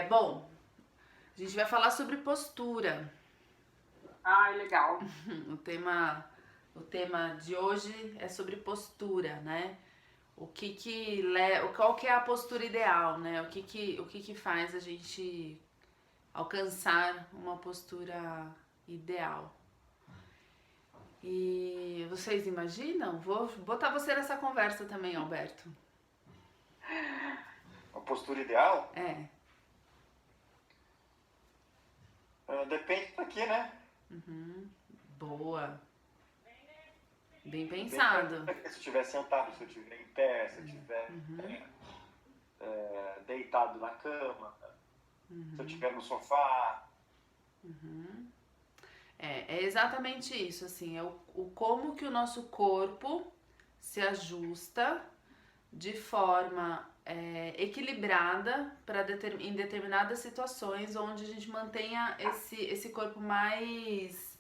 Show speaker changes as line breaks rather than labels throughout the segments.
Bom, a gente vai falar sobre postura.
Ai, legal.
O tema, o tema de hoje é sobre postura, né? Qual que é a postura ideal, né? O que que faz a gente alcançar uma postura ideal? E vocês imaginam? Vou botar você nessa conversa também, Alberto.
Uma postura ideal?
É.
Depende daqui, né?
Boa. Bem
Depende
pensado.
daqui. Se eu estiver sentado, se eu estiver em pé, se eu estiver deitado na cama, se eu estiver no sofá.
É exatamente isso, assim, é o como que o nosso corpo se ajusta de forma equilibrada em determinadas situações onde a gente mantenha esse corpo mais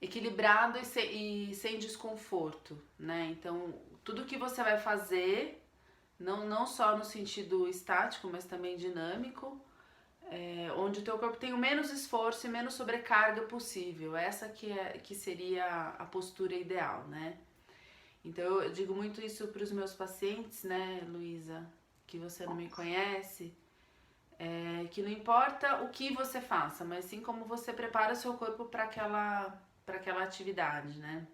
equilibrado e sem desconforto, né? Então, tudo que você vai fazer, não só no sentido estático, mas também dinâmico, onde o teu corpo tem o menos esforço e menos sobrecarga possível. Essa que seria a postura ideal, né? Então eu digo muito isso para os meus pacientes, né, Luísa, que você não me conhece, que não importa o que você faça, mas sim como você prepara o seu corpo para aquela atividade, né?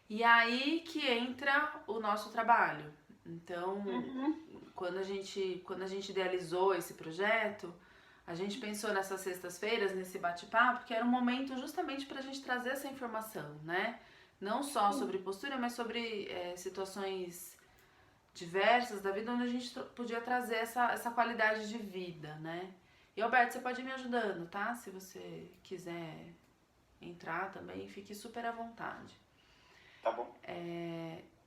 E aí que entra o nosso trabalho. Então,
Uhum.
quando a gente idealizou esse projeto, a gente pensou nessas sextas-feiras, nesse bate-papo, que era um momento justamente para a gente trazer essa informação, né? Não só sobre postura, mas sobre situações diversas da vida onde a gente podia trazer essa qualidade de vida, né? E Alberto, você pode ir me ajudando, tá? Se você quiser entrar também, fique super à vontade.
Tá bom?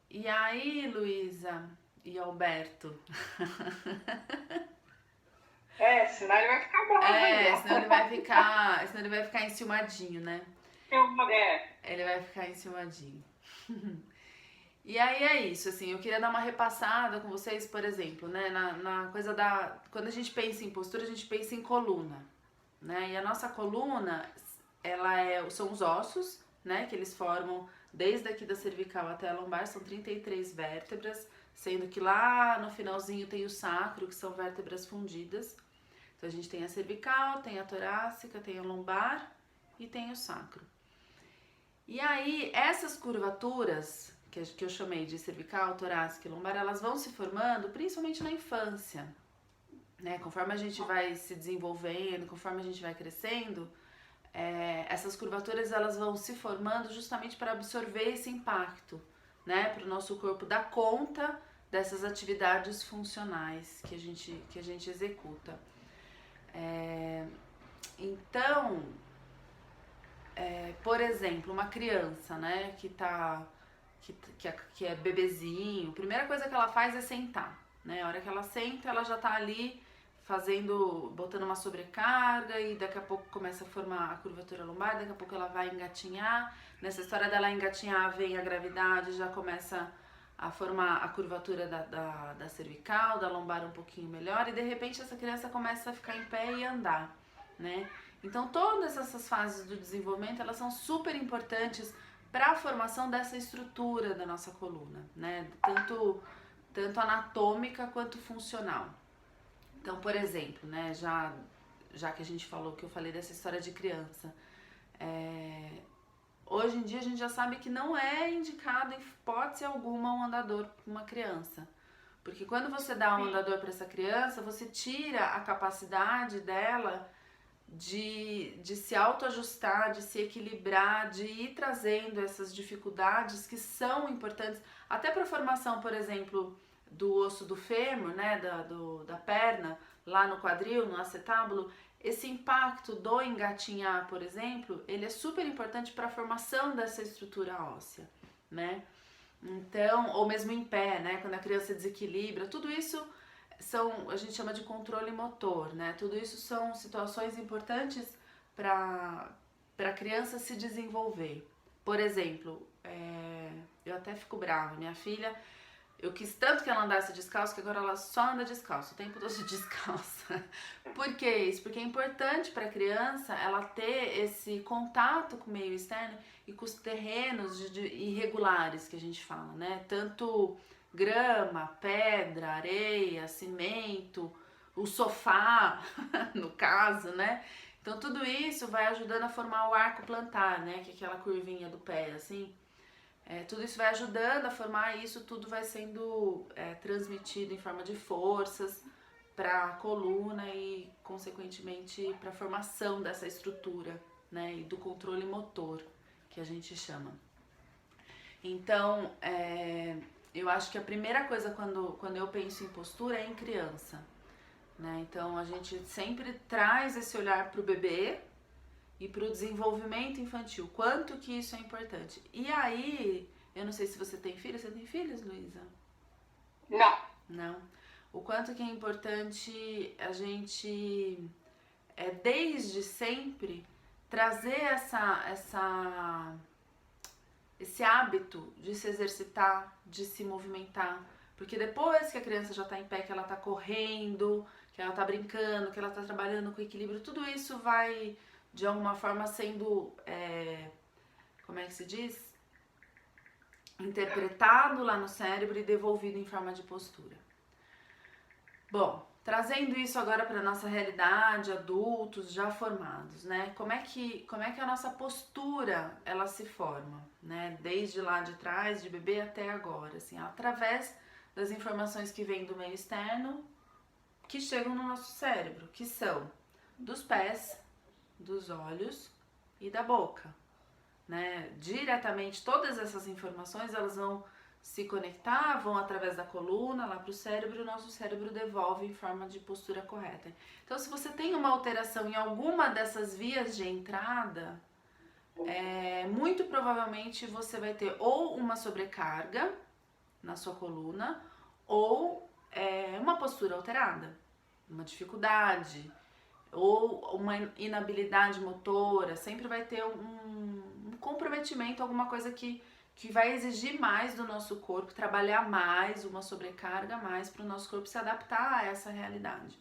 E aí, Luísa e Alberto?
Senão ele vai ficar bravo aí, ó.
Senão ele vai ficar enciumadinho, né?
É.
Ele vai ficar enciumadinho. E aí é isso, assim, eu queria dar uma repassada com vocês, por exemplo, né, na coisa da... Quando a gente pensa em postura, a gente pensa em coluna, né? E a nossa coluna, são os ossos, né, que eles formam desde aqui da cervical até a lombar, são 33 vértebras, sendo que lá no finalzinho tem o sacro, que são vértebras fundidas. Então a gente tem a cervical, tem a torácica, tem a lombar e tem o sacro. E aí, essas curvaturas, que eu chamei de cervical, torácica e lombar, elas vão se formando principalmente na infância, né? Conforme a gente vai se desenvolvendo, conforme a gente vai crescendo, essas curvaturas elas vão se formando justamente para absorver esse impacto, né? Para o nosso corpo dar conta dessas atividades funcionais que a gente executa. Então, por exemplo, uma criança, né, que é bebezinho, a primeira coisa que ela faz é sentar, né? A hora que ela senta, ela já tá ali botando uma sobrecarga e daqui a pouco começa a formar a curvatura lombar, daqui a pouco ela vai engatinhar. Nessa história dela engatinhar, vem a gravidade, já começa a formar a curvatura da cervical, da lombar um pouquinho melhor e de repente essa criança começa a ficar em pé e andar, né? Então todas essas fases do desenvolvimento, elas são super importantes para a formação dessa estrutura da nossa coluna, né? Tanto anatômica quanto funcional. Então, por exemplo, né, já que a gente falou, que eu falei dessa história de criança, hoje em dia a gente já sabe que não é indicado em hipótese alguma um andador para uma criança. Porque quando você dá um andador para essa criança, você tira a capacidade dela de se autoajustar, de se equilibrar, de ir trazendo essas dificuldades que são importantes, até para a formação, por exemplo, do osso do fêmur, né, da perna, lá no quadril, no acetábulo. Esse impacto do engatinhar, por exemplo, ele é super importante para a formação dessa estrutura óssea, né? Então, ou mesmo em pé, né, quando a criança desequilibra, tudo isso a gente chama de controle motor, né? Tudo isso são situações importantes para a criança se desenvolver. Por exemplo, eu até fico brava. Minha filha, eu quis tanto que ela andasse descalço que agora ela só anda descalço, o tempo todo descalça. Por que isso? Porque é importante para a criança ela ter esse contato com o meio externo e com os terrenos irregulares que a gente fala, né? Tanto grama, pedra, areia, cimento, o sofá, no caso, né? Então tudo isso vai ajudando a formar o arco plantar, né? Que é aquela curvinha do pé, assim. Tudo isso vai ajudando a formar e isso tudo vai sendo transmitido em forma de forças para a coluna e, consequentemente, para a formação dessa estrutura, né? E do controle motor, que a gente chama. Então, eu acho que a primeira coisa quando eu penso em postura é em criança, né? Então, a gente sempre traz esse olhar para o bebê e para o desenvolvimento infantil, quanto que isso é importante. E aí, eu não sei se você tem filhos, você tem filhos, Luísa?
Não.
Não. O quanto que é importante a gente, desde sempre, trazer esse hábito de se exercitar, de se movimentar. Porque depois que a criança já está em pé, que ela está correndo, que ela está brincando, que ela está trabalhando com equilíbrio, tudo isso vai, de alguma forma, sendo, como é que se diz? Interpretado lá no cérebro e devolvido em forma de postura. Bom, trazendo isso agora para nossa realidade, adultos já formados, né? Como é que a nossa postura ela se forma, né? Desde lá de trás, de bebê até agora, assim, através das informações que vêm do meio externo, que chegam no nosso cérebro, que são dos pés, dos olhos e da boca, né? Diretamente todas essas informações elas vão se conectar, vão através da coluna lá para o cérebro e o nosso cérebro devolve em forma de postura correta. Então, se você tem uma alteração em alguma dessas vias de entrada, muito provavelmente você vai ter ou uma sobrecarga na sua coluna ou uma postura alterada, uma dificuldade ou uma inabilidade motora. Sempre vai ter um comprometimento, alguma coisa que vai exigir mais do nosso corpo, trabalhar mais, uma sobrecarga a mais para o nosso corpo se adaptar a essa realidade.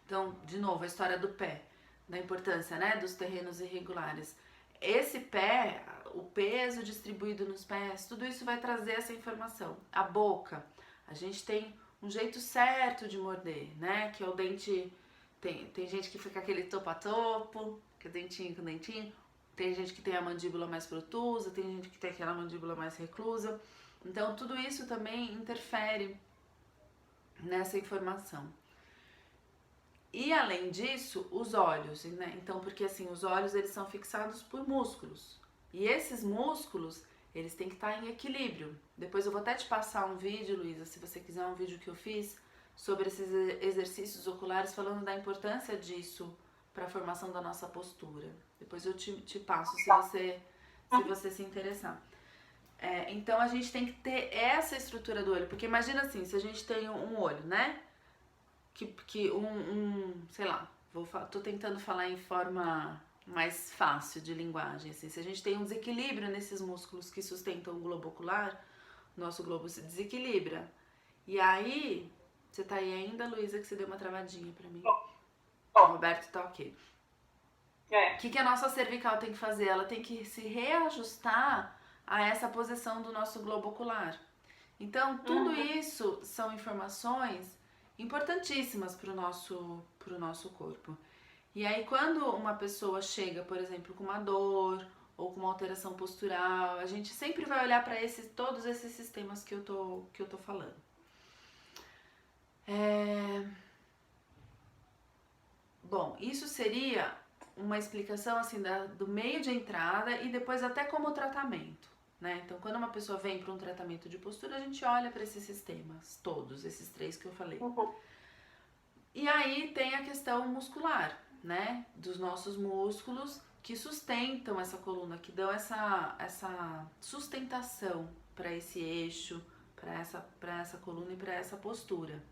Então, de novo, a história do pé, da importância, né, dos terrenos irregulares. Esse pé, o peso distribuído nos pés, tudo isso vai trazer essa informação. A boca, a gente tem um jeito certo de morder, né, que é o dente, tem gente que fica aquele topo a topo, que é dentinho com dentinho. Tem gente que tem a mandíbula mais protusa, tem gente que tem aquela mandíbula mais reclusa. Então, tudo isso também interfere nessa informação. E, além disso, os olhos, né? Então, porque assim, os olhos, eles são fixados por músculos. E esses músculos, eles têm que estar em equilíbrio. Depois eu vou até te passar um vídeo, Luísa, se você quiser, um vídeo que eu fiz sobre esses exercícios oculares, falando da importância disso para a formação da nossa postura. Depois eu te passo, se você se interessar. Então a gente tem que ter essa estrutura do olho, porque imagina assim, se a gente tem um olho, né? Sei lá, tô tentando falar em forma mais fácil de linguagem, assim. Se a gente tem um desequilíbrio nesses músculos que sustentam o globo ocular, o nosso globo se desequilibra. E aí, você tá aí ainda, Luísa, que você deu uma travadinha pra mim? O Roberto tá ok. O que a nossa cervical tem que fazer? Ela tem que se reajustar a essa posição do nosso globo ocular. Então, tudo isso são informações importantíssimas para o nosso corpo. E aí, quando uma pessoa chega, por exemplo, com uma dor ou com uma alteração postural, a gente sempre vai olhar para todos esses sistemas que eu tô falando. Bom, isso seria uma explicação assim do meio de entrada e depois até como tratamento, né? Então, quando uma pessoa vem para um tratamento de postura, a gente olha para esses sistemas, todos esses 3 que eu falei. E aí tem a questão muscular, né? Dos nossos músculos que sustentam essa coluna, que dão essa sustentação para esse eixo, para essa coluna e para essa postura.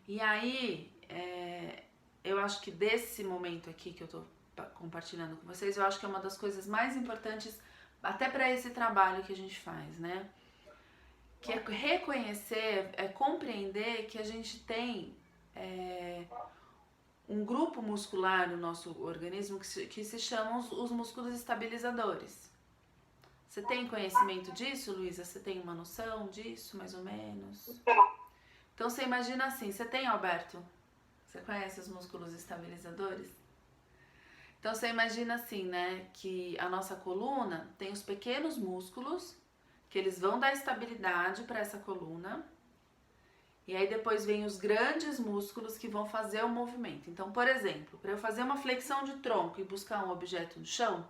E aí, eu acho que desse momento aqui que eu tô compartilhando com vocês, eu acho que é uma das coisas mais importantes até para esse trabalho que a gente faz, né? Que é reconhecer, é compreender que a gente tem um grupo muscular no nosso organismo que se chamam os músculos estabilizadores. Você tem conhecimento disso, Luísa? Você tem uma noção disso, mais ou menos? Então você imagina assim, você tem, Alberto? Você conhece os músculos estabilizadores? Então você imagina assim, né, que a nossa coluna tem os pequenos músculos que eles vão dar estabilidade para essa coluna. E aí depois vem os grandes músculos que vão fazer o movimento. Então, por exemplo, para eu fazer uma flexão de tronco e buscar um objeto no chão,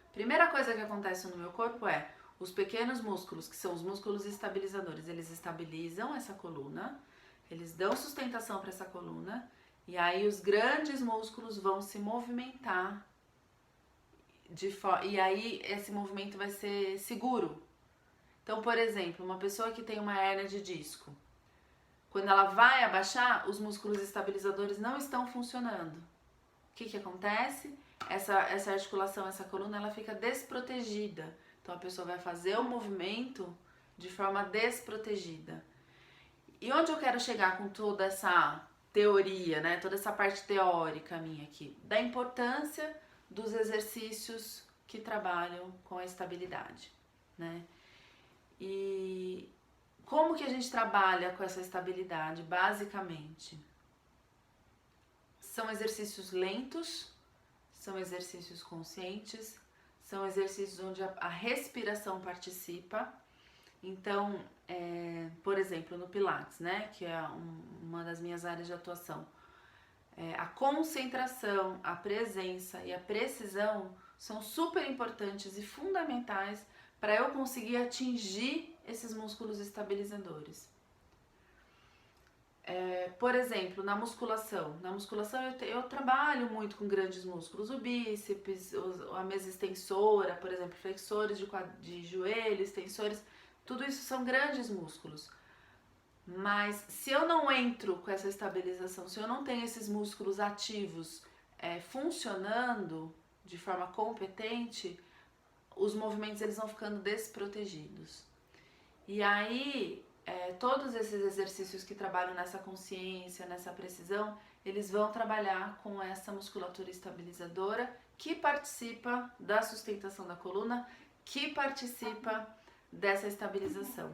a primeira coisa que acontece no meu corpo é os pequenos músculos, que são os músculos estabilizadores, eles estabilizam essa coluna, eles dão sustentação para essa coluna, e aí os grandes músculos vão se movimentar e aí esse movimento vai ser seguro. Então, por exemplo, uma pessoa que tem uma hérnia de disco, quando ela vai abaixar, os músculos estabilizadores não estão funcionando. O que acontece? Essa articulação, essa coluna, ela fica desprotegida. Então a pessoa vai fazer o movimento de forma desprotegida. E onde eu quero chegar com toda essa teoria, né? Toda essa parte teórica minha aqui, da importância dos exercícios que trabalham com a estabilidade, né? E como que a gente trabalha com essa estabilidade, basicamente? São exercícios lentos, são exercícios conscientes, são exercícios onde a respiração participa. Então, por exemplo, no Pilates, né, que é uma das minhas áreas de atuação, a concentração, a presença e a precisão são super importantes e fundamentais para eu conseguir atingir esses músculos estabilizadores. Por exemplo, na musculação eu trabalho muito com grandes músculos, o bíceps, a mesa extensora, por exemplo, flexores de joelho, extensores, tudo isso são grandes músculos. Mas se eu não entro com essa estabilização, se eu não tenho esses músculos ativos funcionando de forma competente, os movimentos eles vão ficando desprotegidos. E aí, todos esses exercícios que trabalham nessa consciência, nessa precisão, eles vão trabalhar com essa musculatura estabilizadora que participa da sustentação da coluna, que participa dessa estabilização.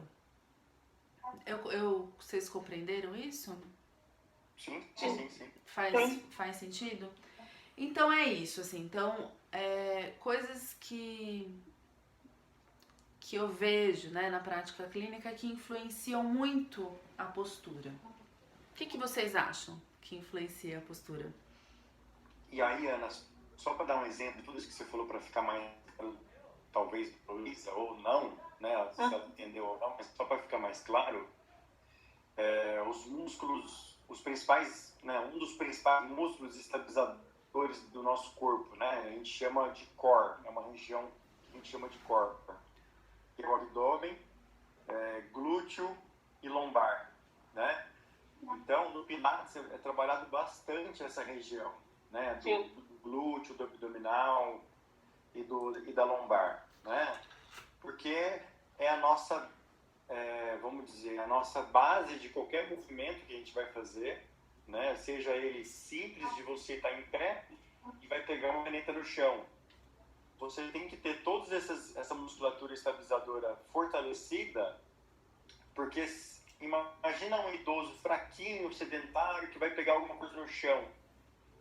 Vocês compreenderam isso?
Sim.
Faz sentido? Então é isso, assim. Então, coisas que eu vejo, né, na prática clínica que influenciam muito a postura. O que vocês acham que influencia a postura?
E aí, Ana, só para dar um exemplo de tudo isso que você falou, para ficar mais, talvez, Luísa, ou não, né, se ela entendeu ou não, mas só para ficar mais claro, os músculos, os principais, né, um dos principais músculos estabilizadores do nosso corpo, né, a gente chama de core, é uma região que a gente chama de core, que é o abdômen, glúteo e lombar, né? Então, no Pilates é trabalhado bastante essa região, né, do glúteo, do abdominal e da lombar, né? Porque é a nossa, vamos dizer, a nossa base de qualquer movimento que a gente vai fazer, né? Seja ele simples de você estar em pé e vai pegar uma caneta no chão. Você tem que ter toda essa musculatura estabilizadora fortalecida, porque imagina um idoso fraquinho, sedentário, que vai pegar alguma coisa no chão.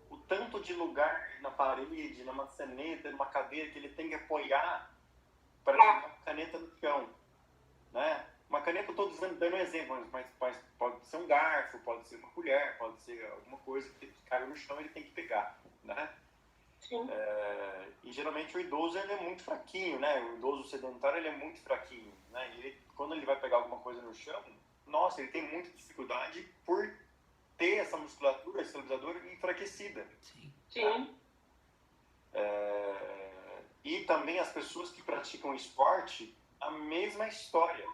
O tanto de lugar na parede, na maçaneta, numa cadeira que ele tem que apoiar para pegar uma caneta no chão, né? Uma caneta, eu estou dando um exemplo, mas pode ser um garfo, pode ser uma colher, pode ser alguma coisa que caiu no chão, ele tem que pegar, né?
Sim.
E geralmente o idoso ele é muito fraquinho, né? O idoso sedentário ele é muito fraquinho, né? E quando ele vai pegar alguma coisa no chão, nossa, ele tem muita dificuldade por ter essa musculatura estabilizadora enfraquecida.
Sim.
E também as pessoas que praticam esporte, a mesma história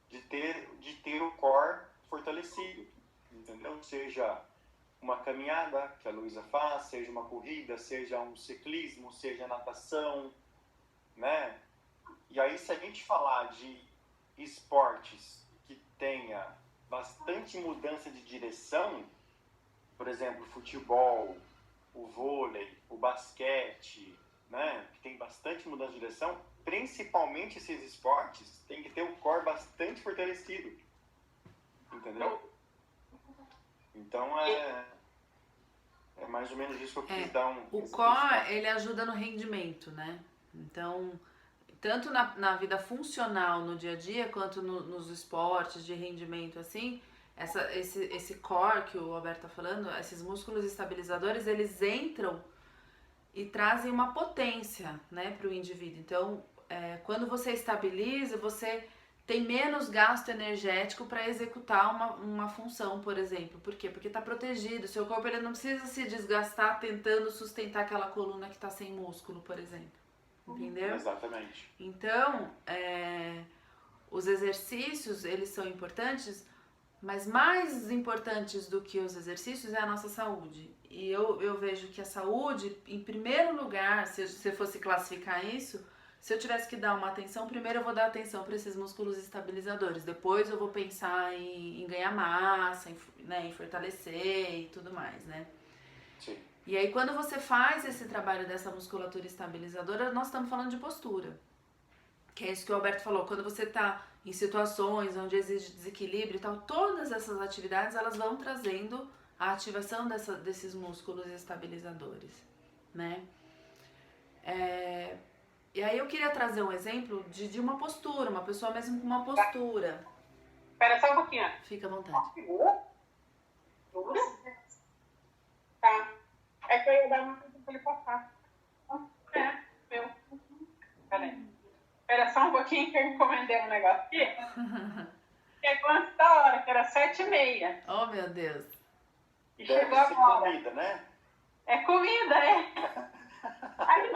de ter o core fortalecido, entendeu? Seja uma caminhada que a Luísa faz, seja uma corrida, seja um ciclismo, seja natação, né? E aí, se a gente falar de esportes que tenha bastante mudança de direção, por exemplo, o futebol, o vôlei, o basquete, né? Que tem bastante mudança de direção, principalmente esses esportes, tem que ter o core bastante fortalecido, entendeu? Então, é mais ou menos isso que eu quis dar
O core, ele ajuda no rendimento, né? Então, tanto na vida funcional, no dia a dia, quanto nos esportes de rendimento, assim, esse core que o Alberto tá falando, esses músculos estabilizadores, eles entram e trazem uma potência, né, para o indivíduo. Então, quando você estabiliza, você tem menos gasto energético para executar uma função, por exemplo. Por quê? Porque está protegido. Seu corpo ele não precisa se desgastar tentando sustentar aquela coluna que está sem músculo, por exemplo. Entendeu?
Exatamente.
Então, os exercícios, eles são importantes, mas mais importantes do que os exercícios é a nossa saúde. E eu vejo que a saúde, em primeiro lugar, se você fosse classificar isso, se eu tivesse que dar uma atenção, primeiro eu vou dar atenção para esses músculos estabilizadores. Depois eu vou pensar em ganhar massa, em fortalecer e tudo mais, né?
Sim.
E aí quando você faz esse trabalho dessa musculatura estabilizadora, nós estamos falando de postura. Que é isso que o Alberto falou, quando você está em situações onde existe desequilíbrio e tal, todas essas atividades elas vão trazendo a ativação desses músculos estabilizadores, né? E aí eu queria trazer um exemplo de uma postura, uma pessoa mesmo com uma postura.
Espera só um pouquinho.
Fica à vontade.
Segura. Segura. Tá. É que eu ia dar uma coisa pra ele passar. Eu. Peraí. Espera só um pouquinho que eu encomendei um negócio aqui. Chegou antes da hora, que era 7h30.
Oh, meu Deus.
E
Deve
chegou
ser
agora.
comida, né?
É comida, é? Aí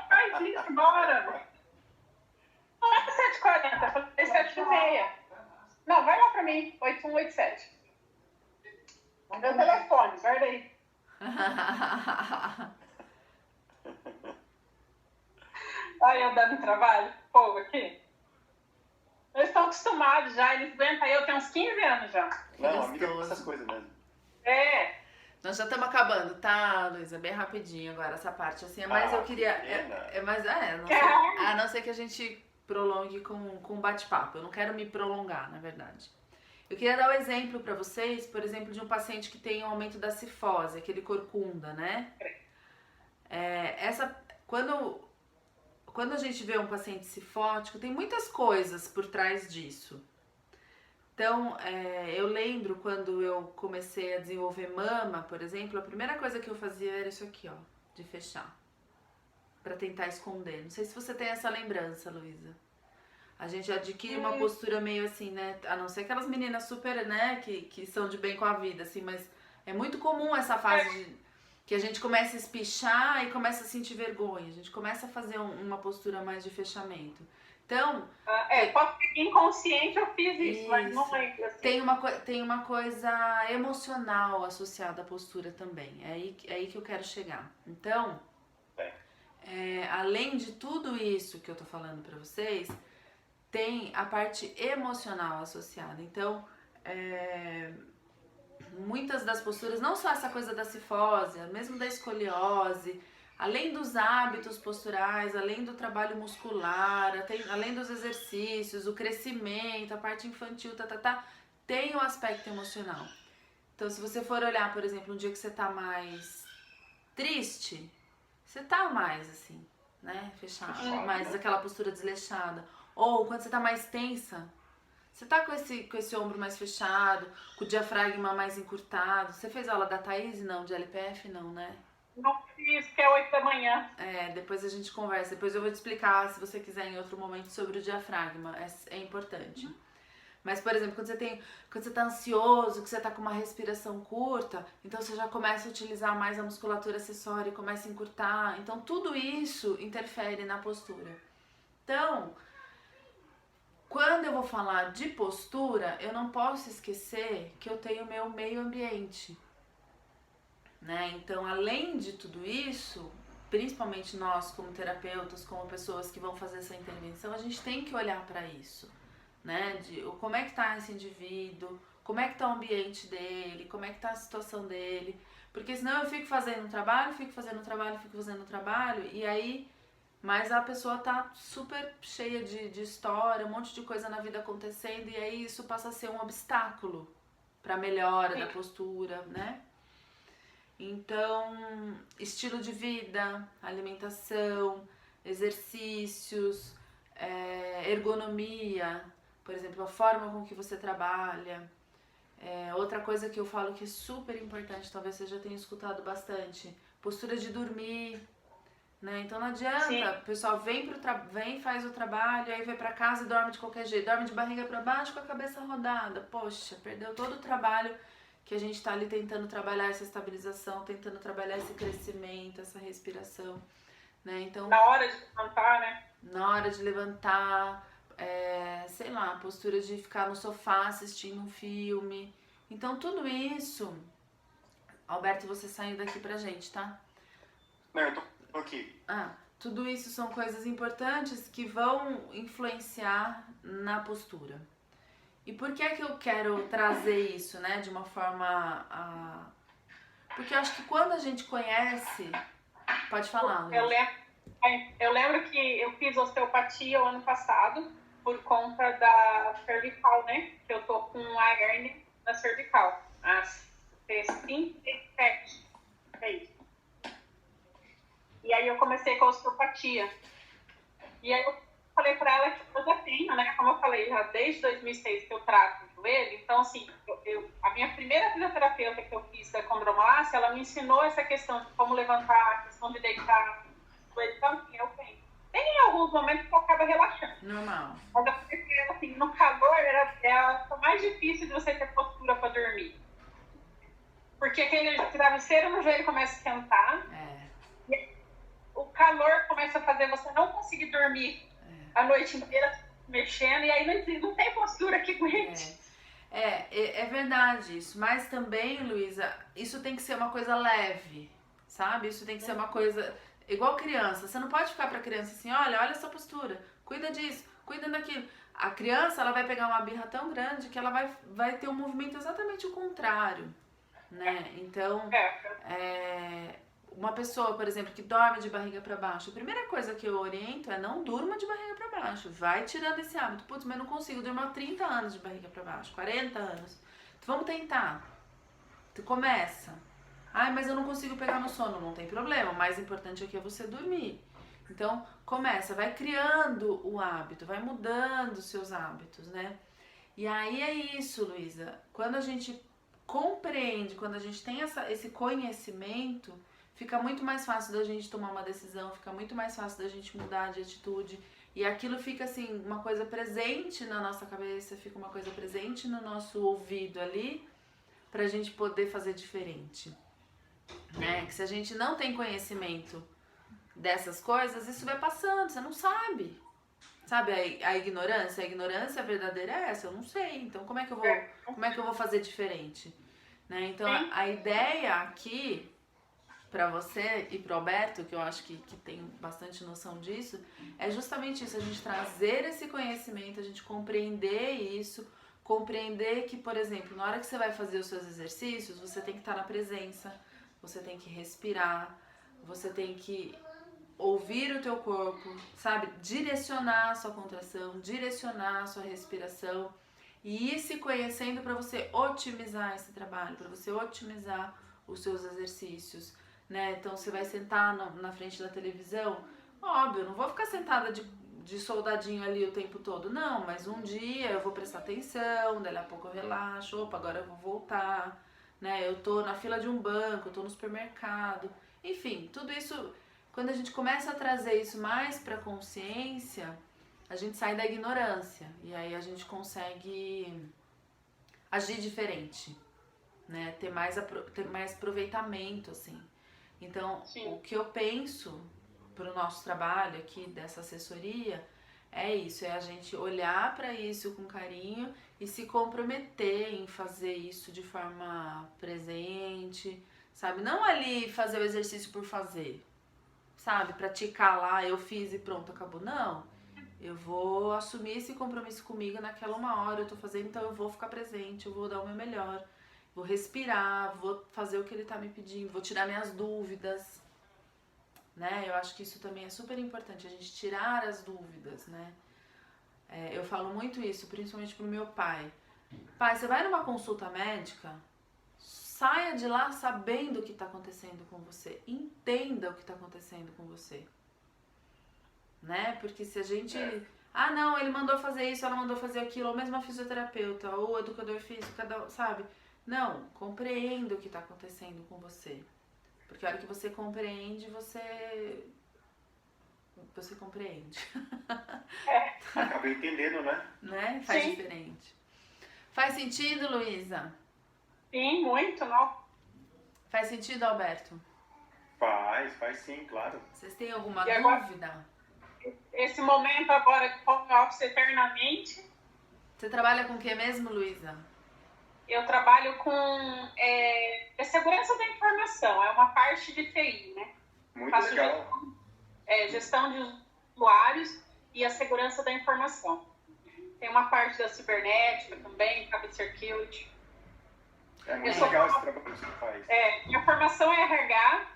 faz isso, bora. Não é 7h40, eu falei 7h30. Não, vai lá pra mim, 8187. Meu telefone, guarda aí. Olha eu dando trabalho, povo aqui. Eles estão acostumados já, eles aguentam aí, eu tenho uns 15 anos já.
Não, amiga, com essas coisas mesmo.
É.
Nós já estamos acabando, tá, Luísa? Bem rapidinho agora essa parte, assim, mas eu queria... a não ser que a gente prolongue com um bate-papo. Eu não quero me prolongar, na verdade. Eu queria dar um exemplo para vocês, por exemplo, de um paciente que tem um aumento da cifose, aquele corcunda, né? Quando a gente vê um paciente cifótico, tem muitas coisas por trás disso. Então, eu lembro quando eu comecei a desenvolver mama, por exemplo, a primeira coisa que eu fazia era isso aqui, ó, de fechar, para tentar esconder. Não sei se você tem essa lembrança, Luísa. A gente adquire uma postura meio assim, né? A não ser aquelas meninas super, né, que são de bem com a vida, assim, mas é muito comum essa fase que a gente começa a espichar e começa a sentir vergonha. A gente começa a fazer uma postura mais de fechamento. Então...
pode ser inconsciente eu fiz isso, mas não lembro. Assim.
Tem uma coisa emocional associada à postura também. É aí que eu quero chegar. Então, além de tudo isso que eu tô falando pra vocês, tem a parte emocional associada. Então, muitas das posturas, não só essa coisa da cifose, mesmo da escoliose, além dos hábitos posturais, além do trabalho muscular, além dos exercícios, o crescimento, a parte infantil, tem o aspecto emocional. Então, se você for olhar, por exemplo, um dia que você tá mais triste, você tá mais assim, né? Fechado, mais aquela postura desleixada. Ou quando você tá mais tensa, você tá com esse ombro mais fechado, com o diafragma mais encurtado. Você fez aula da Thaís? Não, de LPF não, né?
Não fiz, que é 8h.
Depois a gente conversa. Depois eu vou te explicar, se você quiser, em outro momento, sobre o diafragma. É importante. Mas, por exemplo, quando você tá ansioso, que você tá com uma respiração curta, então você já começa a utilizar mais a musculatura acessória, começa a encurtar. Então, tudo isso interfere na postura. Então, quando eu vou falar de postura, eu não posso esquecer que eu tenho o meu meio ambiente. Né? Então, além de tudo isso, principalmente nós como terapeutas, como pessoas que vão fazer essa intervenção, a gente tem que olhar para isso, né? Como é que tá esse indivíduo, como é que tá o ambiente dele, como é que tá a situação dele, porque senão eu fico fazendo um trabalho, e aí, mas a pessoa tá super cheia de história, um monte de coisa na vida acontecendo, e aí isso passa a ser um obstáculo para melhora da postura, né? Então, estilo de vida, alimentação, exercícios, ergonomia, por exemplo, a forma com que você trabalha. Outra coisa que eu falo que é super importante, talvez você já tenha escutado bastante, postura de dormir, né? Então não adianta, o pessoal vem, faz o trabalho, aí vai pra casa e dorme de qualquer jeito, dorme de barriga pra baixo com a cabeça rodada. Poxa, perdeu todo o trabalho que a gente tá ali tentando trabalhar essa estabilização, tentando trabalhar esse crescimento, essa respiração, né? Então,
na hora de levantar, né?
Na hora de levantar, sei lá, postura de ficar no sofá assistindo um filme. Então tudo isso, Alberto, você saiu daqui pra gente, tá?
Não, eu tô aqui.
Tudo isso são coisas importantes que vão influenciar na postura. E por que é que eu quero trazer isso, né, de uma forma... Porque eu acho que quando a gente conhece... Pode falar, Luiz.
Eu lembro que eu fiz osteopatia o ano passado por conta da cervical, né? Que eu tô com a hernia na cervical. As 5, 7. É isso. E aí eu comecei com a osteopatia. E aí eu falei pra ela que eu já tenho, né? Como eu falei, já desde 2006 que eu trato o joelho. Então, assim, a minha primeira fisioterapeuta que eu fiz da condromalácia, ela me ensinou essa questão de como levantar, a questão de deitar. Então, assim, eu tenho. Tem alguns momentos que eu acabo relaxando.
Normal.
Mas eu falei, assim, no calor era o mais difícil de você ter postura pra dormir. Porque aquele travesseiro no joelho começa a esquentar. E o calor começa a fazer você não conseguir dormir a noite inteira mexendo. E aí não tem postura que aguente.
É verdade isso. Mas também, Luísa, isso tem que ser uma coisa leve, sabe? Isso tem que ser uma coisa... Igual criança, você não pode ficar pra criança assim, olha essa postura, cuida disso, cuida daquilo. A criança, ela vai pegar uma birra tão grande que ela vai ter um movimento exatamente o contrário, né? Então, uma pessoa, por exemplo, que dorme de barriga pra baixo, a primeira coisa que eu oriento é não durma de barriga pra baixo, vai tirando esse hábito. Putz, mas eu não consigo dormir há 30 anos de barriga pra baixo, 40 anos. Então, vamos tentar. Tu começa. Ai, mas eu não consigo pegar no sono. Não tem problema, o mais importante aqui é você dormir. Então, começa, vai criando o hábito, vai mudando os seus hábitos, né? E aí é isso, Luísa. Quando a gente compreende, quando a gente tem esse conhecimento, fica muito mais fácil da gente tomar uma decisão, fica muito mais fácil da gente mudar de atitude. E aquilo fica, assim, uma coisa presente na nossa cabeça, fica uma coisa presente no nosso ouvido ali, pra gente poder fazer diferente. Né? Que se a gente não tem conhecimento dessas coisas, isso vai passando, você não sabe. Sabe a ignorância verdadeira é essa, eu não sei. Então como é que eu vou fazer diferente? Né? Então a ideia aqui para você e pro Alberto, que eu acho que tem bastante noção disso, é justamente isso, a gente trazer esse conhecimento, a gente compreender isso, compreender que, por exemplo, na hora que você vai fazer os seus exercícios, você tem que estar na presença, você tem que respirar, você tem que ouvir o teu corpo, sabe? Direcionar a sua contração, direcionar a sua respiração e ir se conhecendo para você otimizar esse trabalho, para você otimizar os seus exercícios, né? Então você vai sentar na frente da televisão, óbvio, eu não vou ficar sentada de soldadinho ali o tempo todo, não, mas um dia eu vou prestar atenção, daí a pouco eu relaxo, opa, agora eu vou voltar, né? Eu tô na fila de um banco, eu tô no supermercado, enfim, tudo isso, quando a gente começa a trazer isso mais pra consciência, a gente sai da ignorância e aí a gente consegue agir diferente, né? Ter mais aproveitamento, assim. Então,
Sim.
O que eu penso pro nosso trabalho aqui dessa assessoria é isso, é a gente olhar para isso com carinho e se comprometer em fazer isso de forma presente, sabe? Não ali fazer o exercício por fazer, sabe, praticar lá, eu fiz e pronto, acabou. Não. Eu vou assumir esse compromisso comigo naquela 1 hora, eu tô fazendo, então eu vou ficar presente, eu vou dar o meu melhor. Vou respirar, vou fazer o que ele tá me pedindo, vou tirar minhas dúvidas, né? Eu acho que isso também é super importante, a gente tirar as dúvidas, né? Eu falo muito isso, principalmente pro meu pai. Pai, você vai numa consulta médica, saia de lá sabendo o que tá acontecendo com você, entenda o que tá acontecendo com você, né? Porque se a gente... Ah, não, ele mandou fazer isso, ela mandou fazer aquilo, ou mesmo a fisioterapeuta, ou o educador físico, sabe? Não, compreenda o que tá acontecendo com você. Porque a hora que você compreende, você compreende.
Acabei entendendo, né?
Né? Faz
Sim.
diferente. Faz sentido, Luísa?
Sim, muito, não.
Faz sentido, Alberto?
Faz sim, claro.
Vocês têm alguma
E agora-
dúvida?
Esse momento agora de home office eternamente,
Você trabalha com o que mesmo, Luísa?
eu trabalho com segurança da informação, é uma parte de TI, né?
Muito
Faço
legal.
gestão de usuários e a segurança da informação. Tem uma parte da cibernética também, cybersecurity.
É
Eu
muito
sou-
legal esse trabalho que você faz.
Minha formação é RH,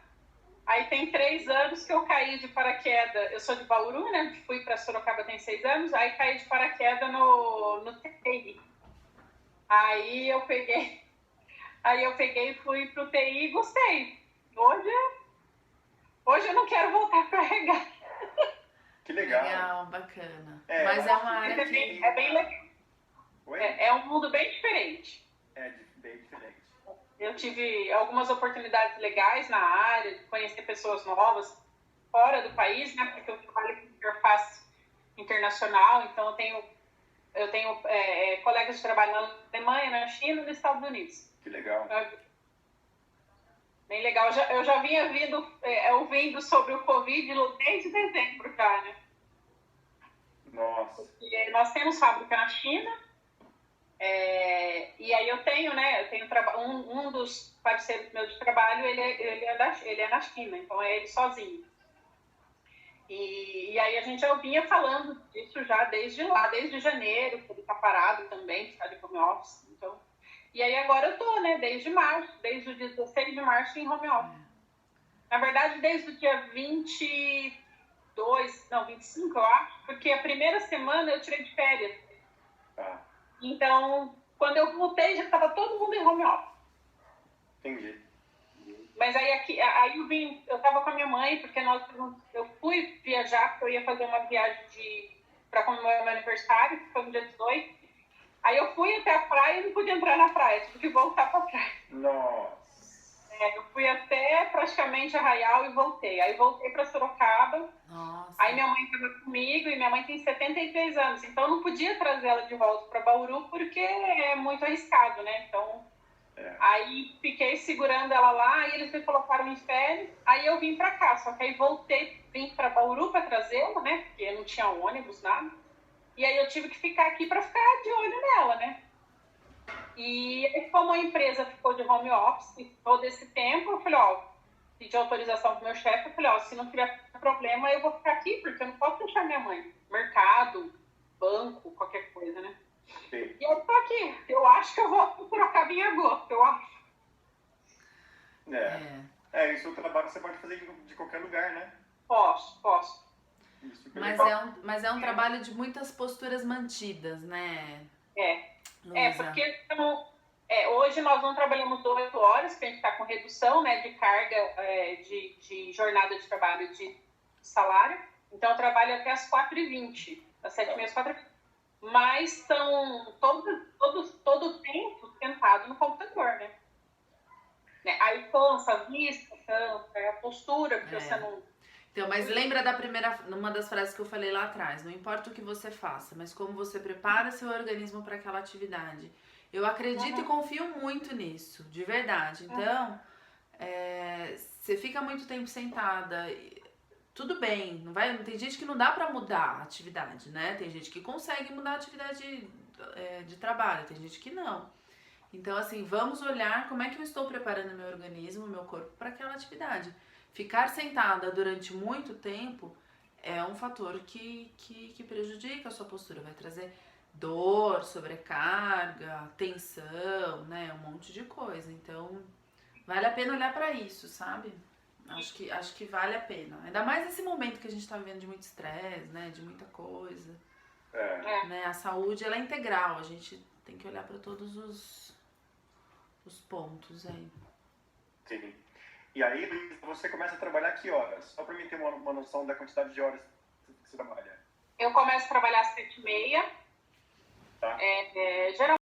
aí tem 3 anos que eu caí de paraquedas. Eu sou de Bauru, né? Fui para Sorocaba tem 6 anos, aí caí de paraquedas no TI. Aí eu peguei e fui pro TI e gostei. Hoje eu não quero voltar para RH.
Que legal.
Legal, bacana.
É,
Mas é uma área
É
que...
bem legal.
Oi?
É um mundo bem diferente.
Bem diferente.
Eu tive algumas oportunidades legais na área, de conhecer pessoas novas fora do país, né? Porque eu trabalho com interface internacional, então eu tenho colegas de trabalho na Alemanha, na China e nos Estados Unidos.
Que legal.
Bem legal. Eu já vinha ouvindo sobre o Covid desde dezembro, já, né?
Nossa.
Porque nós temos fábrica na China, e aí eu tenho, né? Um dos parceiros meus de trabalho, ele é na China, então é ele sozinho. E aí a gente já vinha falando disso já desde lá, desde janeiro, que ele tá parado também, está de home office. Então, e aí agora eu tô, né? Desde março, desde o dia 16 de março em home office. Na verdade, desde o dia 25, eu acho, porque a primeira semana eu tirei de férias.
Tá.
Então, quando eu voltei, já estava todo mundo em home office.
Entendi.
Mas aí eu estava com a minha mãe, porque eu fui viajar, porque eu ia fazer uma viagem para comemorar meu aniversário, que foi no dia 18. Aí eu fui até a praia e não pude entrar na praia, tive que voltar para a praia.
Nossa.
Eu fui até praticamente Arraial e voltei. Aí voltei para Sorocaba.
Nossa.
Aí minha mãe estava comigo e minha mãe tem 73 anos, então eu não podia trazer ela de volta para Bauru porque é muito arriscado, né? Então, aí fiquei segurando ela lá e eles me colocaram em férias, aí eu vim para cá, só que aí vim para Bauru para trazê-la, né? Porque não tinha ônibus, nada. E aí eu tive que ficar aqui para ficar de olho nela, né? E como a empresa ficou de home office todo esse tempo, eu falei, pedi autorização pro meu chefe, eu falei, se não tiver problema, eu vou ficar aqui, porque eu não posso deixar minha mãe. Mercado, banco, qualquer coisa, né?
Sim.
E eu tô aqui. Eu acho que eu vou trocar em agosto, eu acho.
Isso o trabalho você pode fazer de qualquer lugar, né?
Posso.
Isso,
Mas é um trabalho de muitas posturas mantidas, né? Luísa?
Porque hoje nós não trabalhamos 8 horas, porque a gente está com redução, né, de carga, de jornada de trabalho, de salário. Então eu trabalho até as 4h20, das 7h30 às 4h20. Mas são todo o tempo sentado no computador, né? Aí cansa a vista, cansa a postura, porque você não...
Então, mas lembra numa das frases que eu falei lá atrás, não importa o que você faça, mas como você prepara seu organismo para aquela atividade. Eu acredito e confio muito nisso, de verdade. Então, você fica muito tempo sentada, tudo bem, não tem gente que não dá para mudar a atividade, né? Tem gente que consegue mudar a atividade de trabalho, tem gente que não. Então, assim, vamos olhar como é que eu estou preparando meu organismo, meu corpo para aquela atividade. ficar sentada durante muito tempo é um fator que prejudica a sua postura, vai trazer dor, sobrecarga, tensão, né? Um monte de coisa. Então, vale a pena olhar pra isso, sabe? Acho que vale a pena. Ainda mais nesse momento que a gente tá vivendo de muito estresse, né? De muita coisa. Né? A saúde, ela é integral. A gente tem que olhar pra todos os pontos aí.
Sim. E aí, Luiz, você começa a trabalhar que horas? Só para mim ter uma noção da quantidade de horas que você trabalha.
Eu começo a trabalhar às 7h30.
Tá.
Geralmente